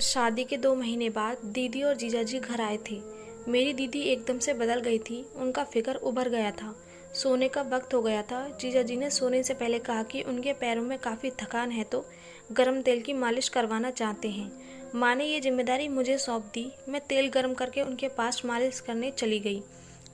शादी के 2 महीने बाद दीदी और जीजाजी घर आए थे। मेरी दीदी एकदम से बदल गई थी, उनका फिगर उभर गया था। सोने का वक्त हो गया था। जीजाजी ने सोने से पहले कहा कि उनके पैरों में काफ़ी थकान है तो गर्म तेल की मालिश करवाना चाहते हैं। माँ ने ये जिम्मेदारी मुझे सौंप दी। मैं तेल गर्म करके उनके पास मालिश करने चली गई।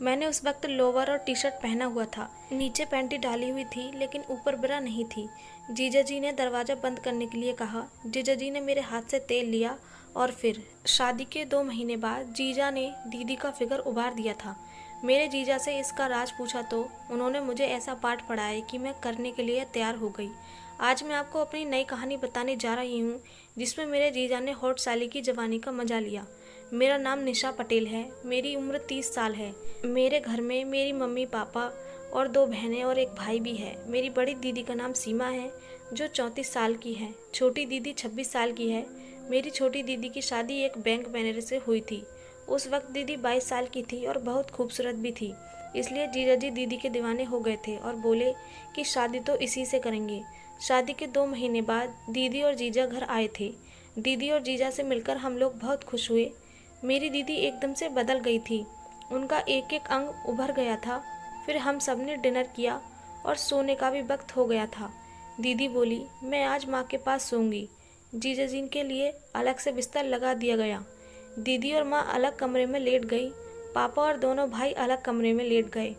मैंने उस वक्त लोवर और टी शर्ट पहना हुआ था, नीचे पैंटी डाली हुई थी, लेकिन ऊपर ब्रा नहीं थी। जीजाजी ने दरवाज़ा बंद करने के लिए कहा। जीजाजी ने मेरे हाथ से तेल लिया और फिर शादी के 2 महीने बाद जीजा ने दीदी का फिगर उभार दिया था। मेरे जीजा से इसका राज पूछा तो उन्होंने मुझे ऐसा पाठ पढ़ाया कि मैं करने के लिए तैयार हो गई। आज मैं आपको अपनी नई कहानी बताने जा रही हूँ, जिसमें मेरे जीजा ने होठ साली की जवानी का मजा लिया। मेरा नाम निशा पटेल है। मेरी उम्र 30 साल है। मेरे घर में मेरी मम्मी पापा और 2 बहनें और एक भाई भी है। मेरी बड़ी दीदी का नाम सीमा है, जो 34 साल की है। छोटी दीदी 26 साल की है। मेरी छोटी दीदी की शादी एक बैंक मैनेजर से हुई थी। उस वक्त दीदी 22 साल की थी और बहुत खूबसूरत भी थी, इसलिए जीजाजी दीदी के दीवाने हो गए थे और बोले कि शादी तो इसी से करेंगे। शादी के 2 महीने बाद दीदी और जीजा घर आए थे। दीदी और जीजा से मिलकर हम लोग बहुत खुश हुए। मेरी दीदी एकदम से बदल गई थी, उनका एक एक अंग उभर गया था। फिर हम सब ने डिनर किया और सोने का भी वक्त हो गया था। दीदी बोली, मैं आज माँ के पास सोऊंगी। जीजाजी के लिए अलग से बिस्तर लगा दिया गया। दीदी और माँ अलग कमरे में लेट गई। पापा और दोनों भाई अलग कमरे में लेट गए।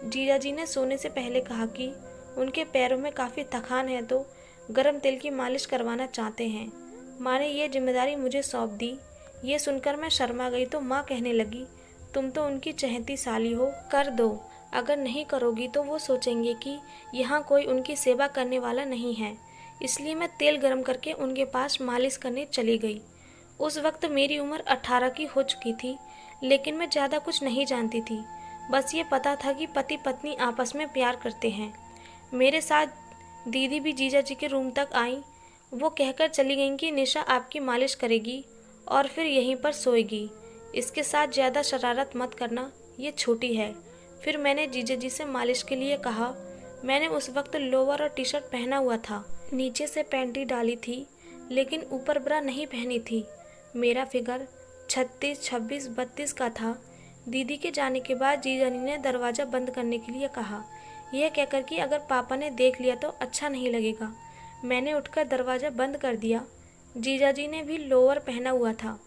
जीजाजी ने सोने से पहले कहा कि उनके पैरों में काफ़ी थकान है तो गर्म तेल की मालिश करवाना चाहते हैं। माँ ने यह जिम्मेदारी मुझे सौंप दी। ये सुनकर मैं शर्मा गई तो माँ कहने लगी, तुम तो उनकी चहेती साली हो, कर दो। अगर नहीं करोगी तो वो सोचेंगे कि यहाँ कोई उनकी सेवा करने वाला नहीं है। इसलिए मैं तेल गर्म करके उनके पास मालिश करने चली गई। उस वक्त मेरी उम्र 18 की हो चुकी थी, लेकिन मैं ज़्यादा कुछ नहीं जानती थी। बस ये पता था कि पति पत्नी आपस में प्यार करते हैं। मेरे साथ दीदी भी जीजाजी के रूम तक आई। वो कहकर चली गईं कि निशा आपकी मालिश करेगी और फिर यहीं पर सोएगी। इसके साथ ज़्यादा शरारत मत करना, ये छोटी है। फिर मैंने जीजाजी से मालिश के लिए कहा। मैंने उस वक्त लोवर और टी शर्ट पहना हुआ था, नीचे से पैंटी डाली थी, लेकिन ऊपर ब्रा नहीं पहनी थी। मेरा फिगर 36, 26, 32 का था। दीदी के जाने के बाद जीजाजी ने दरवाज़ा बंद करने के लिए कहा, यह कहकर कि अगर पापा ने देख लिया तो अच्छा नहीं लगेगा। मैंने उठकर दरवाज़ा बंद कर दिया। जीजाजी ने भी लोअर पहना हुआ था।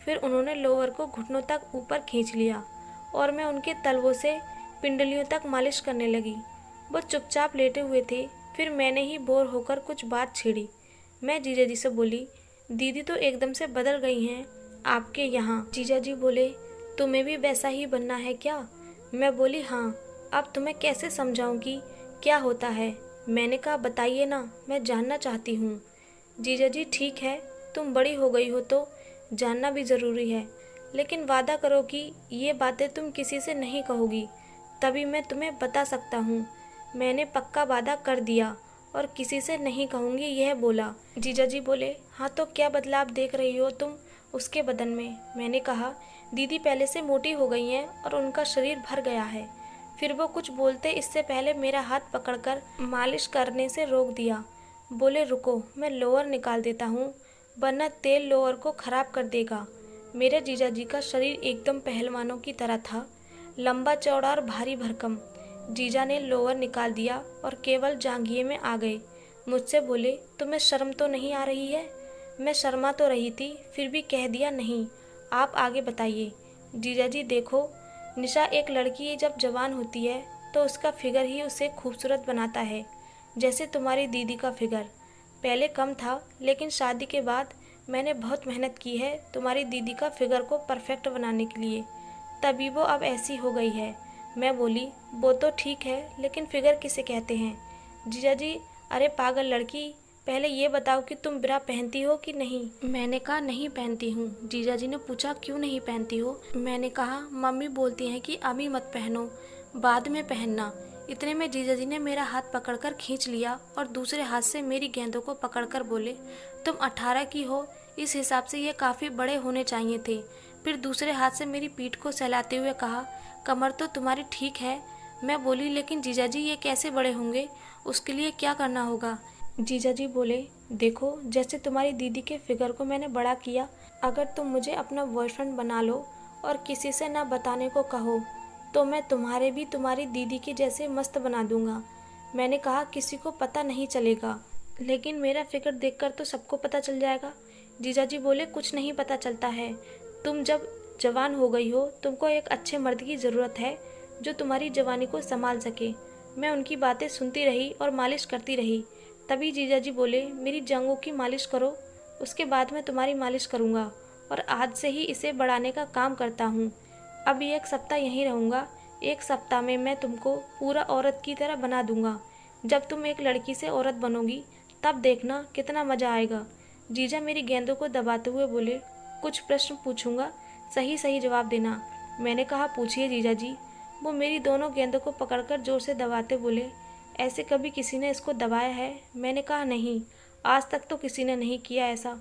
फिर उन्होंने लोअर को घुटनों तक ऊपर खींच लिया और मैं उनके तलवों से पिंडलियों तक मालिश करने लगी। वो चुपचाप लेटे हुए थे। फिर मैंने ही बोर होकर कुछ बात छेड़ी। मैं जीजाजी से बोली, दीदी तो एकदम से बदल गई हैं आपके यहाँ। जीजाजी बोले, तुम्हें भी वैसा ही बनना है क्या? मैं बोली, हाँ। अब तुम्हें कैसे समझाऊं कि क्या होता है? मैंने कहा, बताइए ना, मैं जानना चाहती हूँ। जीजाजी, ठीक है, तुम बड़ी हो गई हो तो जानना भी ज़रूरी है, लेकिन वादा करो कि ये बातें तुम किसी से नहीं कहोगी, तभी मैं तुम्हें बता सकता हूँ। मैंने पक्का वादा कर दिया और किसी से नहीं कहूँगी, यह बोला। जीजाजी बोले, हाँ तो क्या बदलाव देख रही हो तुम उसके बदन में? मैंने कहा, दीदी पहले से मोटी हो गई हैं और उनका शरीर भर गया है। फिर वो कुछ बोलते इससे पहले मेरा हाथ पकड़कर मालिश करने से रोक दिया। बोले, रुको, मैं लोअर निकाल देता हूँ, वरना तेल लोअर को खराब कर देगा। मेरे जीजाजी का शरीर एकदम पहलवानों की तरह था, लंबा चौड़ा और भारी भरकम। जीजा ने लोअर निकाल दिया और केवल जांघिए में आ गए। मुझसे बोले, तुम्हें शर्म तो नहीं आ रही है? मैं शर्मा तो रही थी, फिर भी कह दिया, नहीं, आप आगे बताइए। जीजाजी, देखो, निशा एक लड़की जब जवान होती है तो उसका फिगर ही उसे खूबसूरत बनाता है, जैसे तुम्हारी दीदी का फिगर। पहले कम था, लेकिन शादी के बाद मैंने बहुत मेहनत की है तुम्हारी दीदी का फिगर को परफेक्ट बनाने के लिए, तभी वो अब ऐसी हो गई है। मैं बोली, वो तो ठीक है, लेकिन फिगर किसे कहते हैं? जीजाजी, अरे पागल लड़की, पहले ये बताओ कि तुम ब्रा पहनती हो कि नहीं? मैंने कहा, नहीं पहनती हूँ। जीजाजी ने पूछा, क्यों नहीं पहनती हो? मैंने कहा, मम्मी बोलती हैं कि अभी मत पहनो, बाद में पहनना। इतने में जीजाजी ने मेरा हाथ पकड़कर खींच लिया और दूसरे हाथ से मेरी गेंदों को पकड़कर बोले, तुम 18 की हो, इस हिसाब से ये काफ़ी बड़े होने चाहिए थे। फिर दूसरे हाथ से मेरी पीठ को सहलाते हुए कहा, कमर तो तुम्हारी ठीक है। मैं बोली, लेकिन जीजाजी ये कैसे बड़े होंगे, उसके लिए क्या करना होगा? जीजाजी बोले, देखो, जैसे तुम्हारी दीदी के फिगर को मैंने बड़ा किया, अगर तुम मुझे अपना बॉयफ्रेंड बना लो और किसी से ना बताने को कहो तो मैं तुम्हारे भी तुम्हारी दीदी के जैसे मस्त बना दूंगा। मैंने कहा किसी को पता नहीं चलेगा, लेकिन मेरा फिगर देखकर तो सबको पता चल जाएगा। जीजाजी बोले कुछ नहीं पता चलता है, तुम जब जवान हो गई हो तुमको एक अच्छे मर्द की ज़रूरत है जो तुम्हारी जवानी को संभाल सके। मैं उनकी बातें सुनती रही और मालिश करती रही। तभी जीजाजी बोले मेरी जांघों की मालिश करो, उसके बाद मैं तुम्हारी मालिश करूँगा और आज से ही इसे बढ़ाने का काम करता हूँ। अभी एक सप्ताह यहीं रहूँगा, एक सप्ताह में मैं तुमको पूरा औरत की तरह बना दूँगा। जब तुम एक लड़की से औरत बनोगी तब देखना कितना मज़ा आएगा। जीजा मेरी गेंदों को दबाते हुए बोले कुछ प्रश्न पूछूंगा, सही सही जवाब देना। मैंने कहा पूछिए जीजाजी। वो मेरी दोनों गेंदों को पकड़कर जोर से दबाते बोले ऐसे कभी किसी ने इसको दबाया है? मैंने कहा नहीं, आज तक तो किसी ने नहीं किया ऐसा।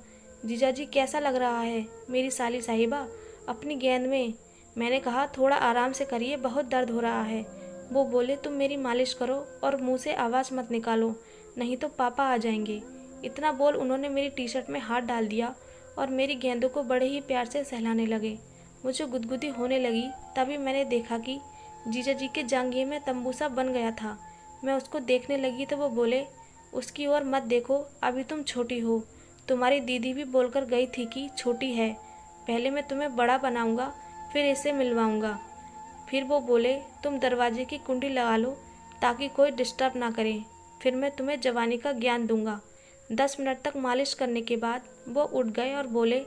जीजाजी कैसा लग रहा है मेरी साली साहिबा अपनी गेंद में? मैंने कहा थोड़ा आराम से करिए, बहुत दर्द हो रहा है। वो बोले तुम मेरी मालिश करो और मुंह से आवाज़ मत निकालो, नहीं तो पापा आ जाएंगे। इतना बोल उन्होंने मेरी टी शर्ट में हाथ डाल दिया और मेरी गेंदों को बड़े ही प्यार से सहलाने लगे। मुझे गुदगुदी होने लगी। तभी मैंने देखा कि जीजाजी के जांघिए में तंबू सा बन गया था। मैं उसको देखने लगी तो वो बोले उसकी ओर मत देखो, अभी तुम छोटी हो। तुम्हारी दीदी भी बोलकर गई थी कि छोटी है, पहले मैं तुम्हें बड़ा बनाऊंगा फिर इसे मिलवाऊंगा। फिर वो बोले तुम दरवाजे की कुंडी लगा लो ताकि कोई डिस्टर्ब ना करे, फिर मैं तुम्हें जवानी का ज्ञान दूंगा। 10 मिनट तक मालिश करने के बाद वो उठ गए और बोले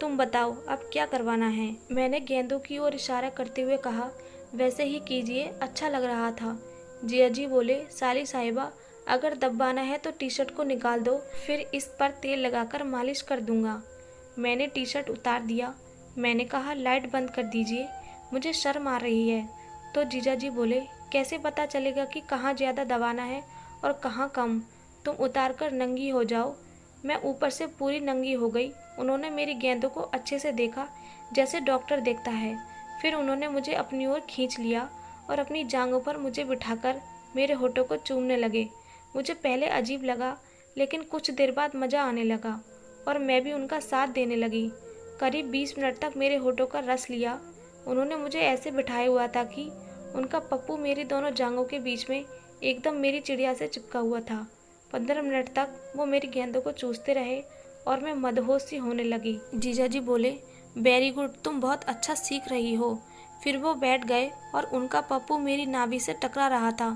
तुम बताओ अब क्या करवाना है? मैंने गेंदों की ओर इशारा करते हुए कहा वैसे ही कीजिए, अच्छा लग रहा था। जियाजी बोले साली साहिबा अगर दबाना है तो टी शर्ट को निकाल दो, फिर इस पर तेल लगाकर मालिश कर दूंगा। मैंने टी शर्ट उतार दिया। मैंने कहा लाइट बंद कर दीजिए, मुझे शर्म आ रही है। तो जीजाजी बोले कैसे पता चलेगा कि कहाँ ज़्यादा दबाना है और कहाँ कम? तुम उतार कर नंगी हो जाओ। मैं ऊपर से पूरी नंगी हो गई। उन्होंने मेरी गेंदों को अच्छे से देखा जैसे डॉक्टर देखता है। फिर उन्होंने मुझे अपनी ओर खींच लिया और अपनी जांघों पर मुझे बिठाकर मेरे होठों को चूमने लगे। मुझे पहले अजीब लगा, लेकिन कुछ देर बाद मज़ा आने लगा और मैं भी उनका साथ देने लगी। करीब 20 मिनट तक मेरे होठों का रस लिया। उन्होंने मुझे ऐसे बिठाया हुआ था कि उनका पप्पू मेरी दोनों जांघों के बीच में एकदम मेरी चिड़िया से चिपका हुआ था। 15 मिनट तक वो मेरी गेंदों को चूसते रहे और मैं मदहोश सी होने लगी। जीजाजी बोले वेरी गुड, तुम बहुत अच्छा सीख रही हो। फिर वो बैठ गए और उनका पप्पू मेरी नाभि से टकरा रहा था।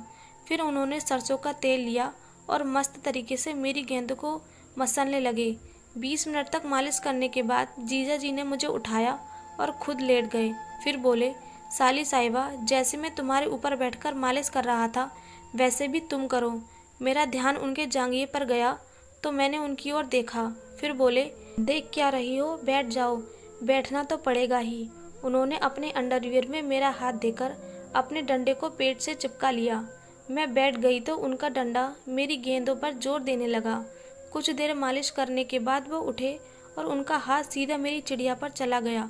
फिर उन्होंने सरसों का तेल लिया और मस्त तरीके से मेरी गेंदों को मसलने लगे। 20 मिनट तक मालिश करने के बाद जीजाजी ने मुझे उठाया और खुद लेट गए। फिर बोले साली साहिबा जैसे मैं तुम्हारे ऊपर बैठकर मालिश कर रहा था वैसे भी तुम करो। मेरा ध्यान उनके जांघिए पर गया तो मैंने उनकी ओर देखा। फिर बोले देख क्या रही हो, बैठ जाओ। बैठना तो पड़ेगा ही। उन्होंने अपने अंडरवियर में मेरा हाथ देकर अपने डंडे को पेट से चिपका लिया। मैं बैठ गई तो उनका डंडा मेरी गेंदों पर जोर देने लगा। कुछ देर मालिश करने के बाद वो उठे और उनका हाथ सीधा मेरी चिड़िया पर चला गया।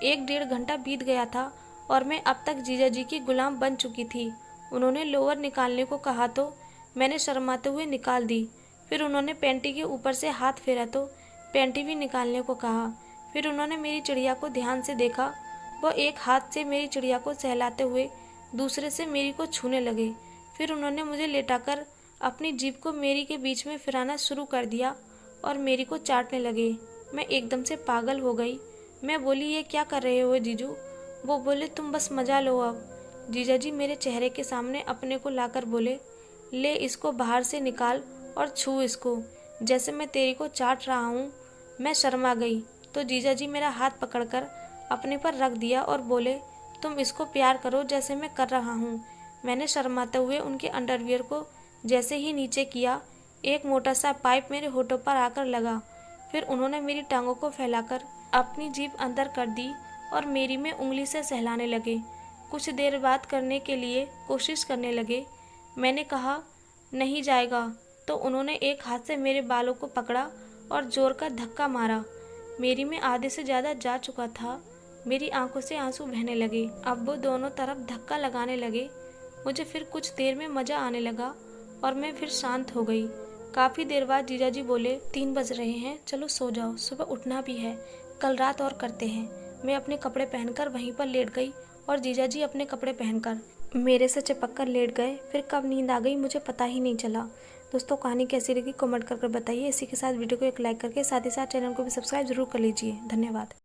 1-1.5 घंटा बीत गया था और मैं अब तक जीजाजी की गुलाम बन चुकी थी। उन्होंने लोअर निकालने को कहा तो मैंने शर्माते हुए निकाल दी। फिर उन्होंने पैंटी के ऊपर से हाथ फेरा तो पैंटी भी निकालने को कहा। फिर उन्होंने मेरी चिड़िया को ध्यान से देखा। वो एक हाथ से मेरी चिड़िया को सहलाते हुए दूसरे से मेरी को छूने लगे। फिर उन्होंने मुझे लेटाकर अपनी जीभ को मेरी के बीच में फिराना शुरू कर दिया और मेरी को चाटने लगे। मैं एकदम से पागल हो गई। मैं बोली ये क्या कर रहे हो जीजू? वो बोले तुम बस मजा लो अब। जीजाजी मेरे चेहरे के सामने अपने को लाकर बोले ले इसको बाहर से निकाल और छू इसको, जैसे मैं तेरी को चाट रहा हूँ। मैं शर्मा गई तो जीजाजी मेरा हाथ पकड़कर अपने पर रख दिया और बोले तुम इसको प्यार करो जैसे मैं कर रहा हूँ। मैंने शर्माते हुए उनके अंडरवियर को जैसे ही नीचे किया, एक मोटा सा पाइप मेरे होठों पर आकर लगा। फिर उन्होंने मेरी टांगों को फैलाकर अपनी जीभ अंदर कर दी और मेरी में उंगली से सहलाने लगे। कुछ देर बात करने के लिए कोशिश करने लगे। मैंने कहा नहीं जाएगा तो उन्होंने एक हाथ से मेरे बालों को पकड़ा और जोर का धक्का मारा। मेरी में आधे से ज़्यादा जा चुका था। मेरी आंखों से आंसू बहने लगे। अब वो दोनों तरफ धक्का लगाने लगे। मुझे फिर कुछ देर में मज़ा आने लगा और मैं फिर शांत हो गई। काफ़ी देर बाद जीजाजी बोले, 3 बज रहे हैं, चलो सो जाओ, सुबह उठना भी है, कल रात और करते हैं। मैं अपने कपड़े पहनकर वहीं पर लेट गई और जीजाजी अपने कपड़े पहनकर मेरे से चिपक कर लेट गए। फिर कब नींद आ गई मुझे पता ही नहीं चला। दोस्तों, कहानी कैसी लगी कमेंट कर बताइए। इसी के साथ वीडियो को एक लाइक करके साथ ही साथ चैनल को भी सब्सक्राइब जरूर कर लीजिए। धन्यवाद।